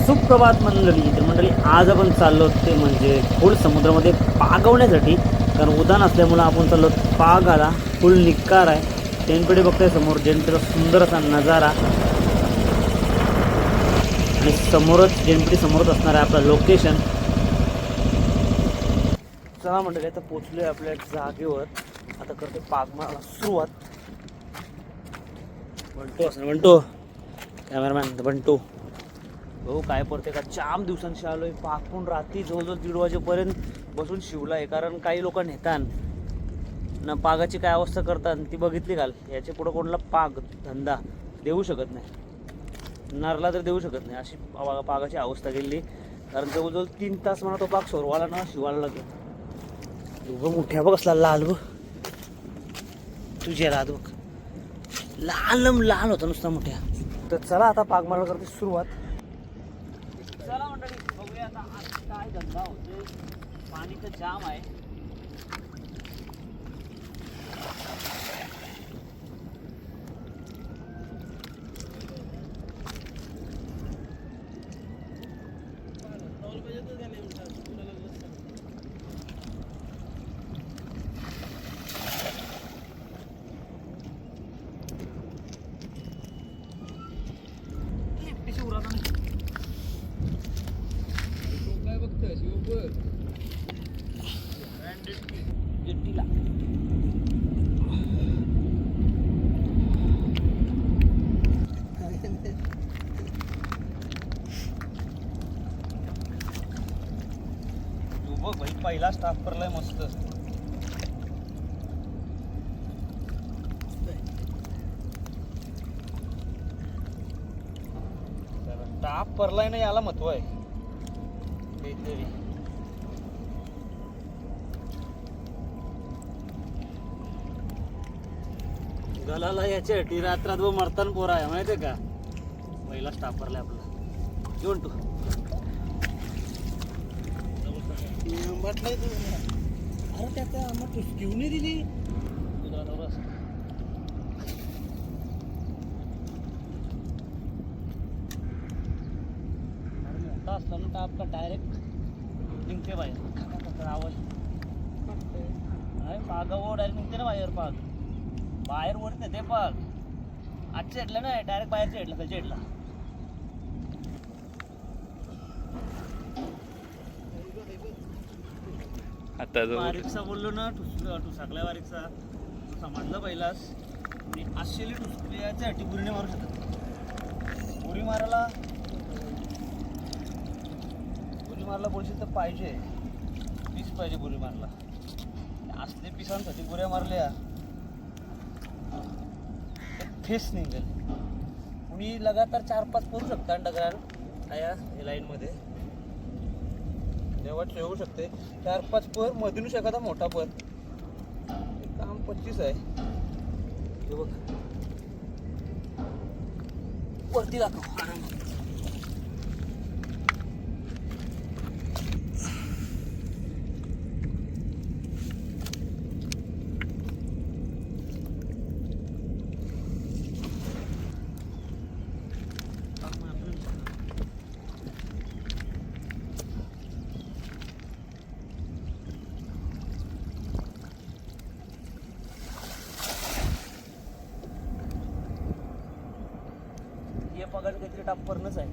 सुप्रभात मंडळी आज आपण चाललो ते म्हणजे खोल समुद्रामध्ये पागवण्यासाठी, कारण उधाण असल्यामुळं आपण चाललो पागाला. फुल निक्कार आहे. टेनपेढे बघताय समोर, जेनपेढा सुंदर असा नजारा आणि समोरच जेनपेढी समोरच असणार आहे आपलं लोकेशन. चला मंडळी, आता पोचलोय आपल्या जागेवर. आता करते पागमाला सुरुवात. बंटू असं बंटू कॅमेरामॅन बंटू भाऊ काय पडते का, जाम दिवसांशी आलोय. पाकून रात्री जवळजवळ 1:30 वाजेपर्यंत बसून शिवला आहे, कारण काही लोक नेतात ना पागाची काय अवस्था करतात ती बघितली काल. याच्या पुढं कोणाला पाग धंदा देऊ शकत नाही, नरला तर देऊ शकत नाही, अशी पागाची अवस्था केली. कारण जवळजवळ 3 तास म्हणा तो पाग सोरवाला ना शिवायला लागला. उभं मोठ्या बघ असला लाल बघ, तुझ्या रात बघ लाल होता नुसता मोठ्या. तर चला आता पागमाला करते सुरुवात. चला मंडळी बघूया आता आज काय धंदा होतोय. पाणी तर जाम आहे. बघ भाई, पहिला स्टाफ करलाय मस्त. स्टाफ परलाय ना, याला महत्व आहे काहीतरी. गलाला याच्यासाठी रात्रात मरताना पोरा आहे माहितीये का. पहिला स्टाफ परलाय आपला घेऊन तू म्हटलंय तू. अरे त्याचा मग तू घेऊन नाही दिली मोठा असताना तर आपला डायरेक्ट निघते बाहेर. आवाज पागावर डायरेक्ट निघते ना बाहेर. पाग बाहेर ओढत नाही ते पाग. आजच्या हेडला नाही, डायरेक्ट बाहेरच्या हेडला, खालच्या हेडला. आता बारीकसा बोललो ना, टुसाकल्या बारीकसा तू समजलं पहिलाच. आणि आशेली टुसल्यासाठी बुरीने मारू शकत. बुरी मारायला बोलशील तर पाहिजे पीस, पाहिजे बुरी मारला. असले पिसांसाठी बुऱ्या मारल्या फेस निघेल. कुणी लगातार 4-5 करू शकता डगरान या लाईनमध्ये तेव्हा ठेवू शकते. 4-5 पर मधूनच एखादा मोठा पर. काम 25 आहे. हे बघ वरती दाखव आराम. पगार काहीतरी टापरनच आहे.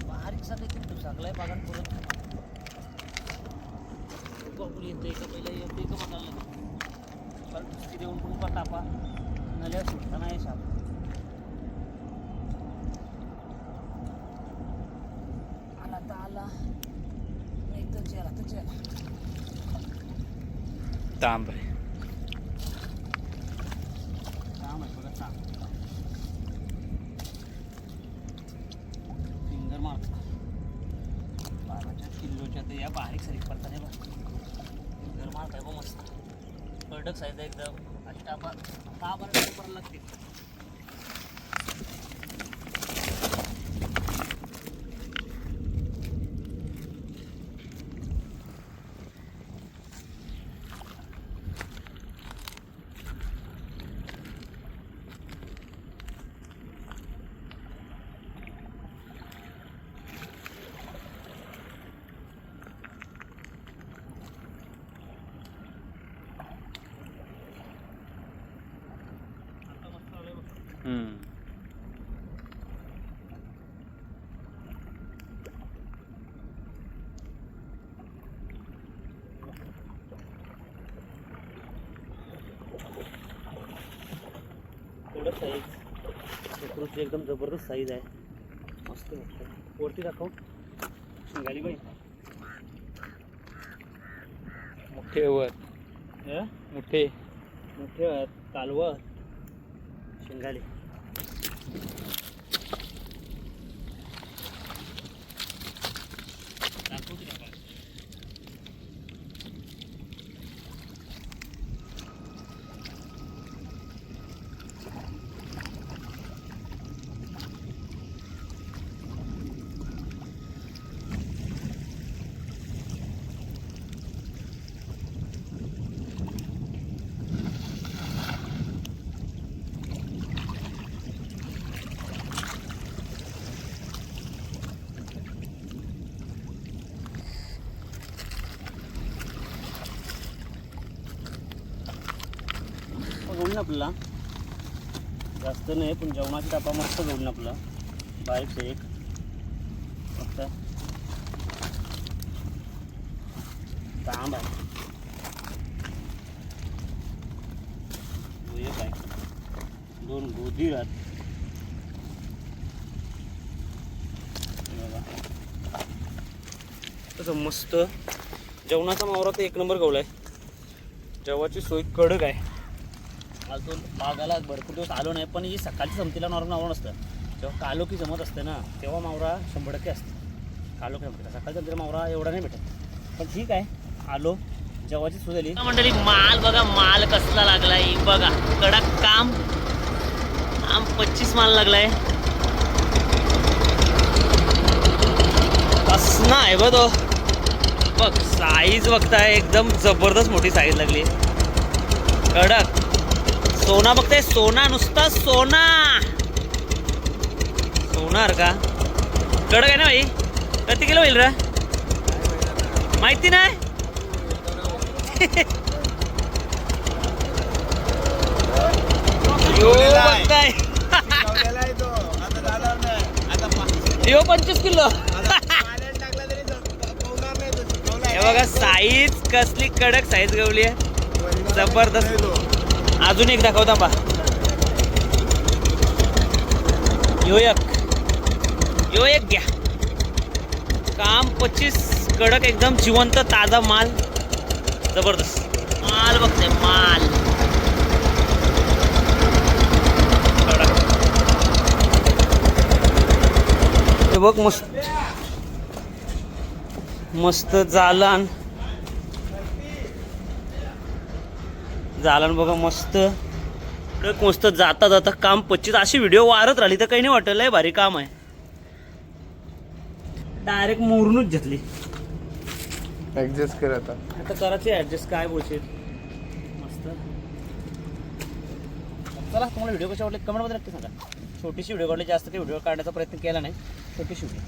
बारीकसा काहीतरी टुसाकलाय पागान परत. बघून येते का पहिला, येते का बघायला कारण टुसकी देऊन पण का टापा नल्या सुटता नाही साप. आला तर आला, तांब आहे. तांब आहे बघा, तांब. फिंगर मारतो 12 किलोच्या. तर या बारीक सारीक पडतात हे बघ. फिंगर मारताय बघ मस्त. कडक साईज एकदम. अशी टापा 6-12 पर लागतील. थोडं साईज सुकृतची एकदम जबरदस्त साईज आहे. मस्त वाटतं. वरती दाखव. शिंगाली बाई मोठे वर मोठे मोठे आहेत. कालवं शिंगाली. दाखवते का? जोडून आपल्याला जास्त नाही पण जेवणाची टापा मस्त जोडून आपला बारीक एक फक्त तांब आहे. एक आहे. 2 गोदी राहत. तसं मस्त जेवणाचा मावरा तर 1 नंबर गवला आहे. जेवाची सोय कडक आहे. अजून बागाला भरपूर दिवस आलो नाही पण ही सकाळची संमतीला नॉर्मल मावरा नसतं. जेव्हा कालोखी जमत असते ना तेव्हा मावरा 100% असते. कालोखी जमते सकाळच्या संमतीला मावरा एवढा नाही भेटत. पण ठीक आहे आलो जेव्हाची सुरू झाली मंडळी. माल बघा माल कसला लागलाय बघा. कडक काम 25 माल लागलाय. असं आहे बघ तो बघ साईज बघताय एकदम जबरदस्त मोठी साईज लागली. कडक सोना बघताय. सोना नुसता सोना सोनार का कडक आहे ना भाई. किती किलो होईल रे माहिती नाही. बघताय यो 25 किलो. हे बघा साईज कसली कडक साईज गवली आहे जबरदस्त. अजून एक दाखवता बा. यो एक घ्या. काम 25 कडक एकदम जिवंत ताजा माल जबरदस्त माल बघते माल कडक. हे बघ मस्त मस्त जालन बघा मस्त मस्त जाता जाता काम 25. अशी व्हिडिओ वारत राहिली तर काही नाही वाटलं. लय भारी काम आहे. डायरेक्ट मोरूनच घेतली. ऍडजस्ट कर आता करायची ऍडजस्ट काय बोलशील. मस्त. चला तुम्हाला व्हिडिओ कशा वाटले कमेंटमध्ये नक्की सांगा. छोटीशी व्हिडिओ काढली जास्त काही व्हिडिओ काढण्याचा प्रयत्न केला नाही. छोटीशी व्हिडिओ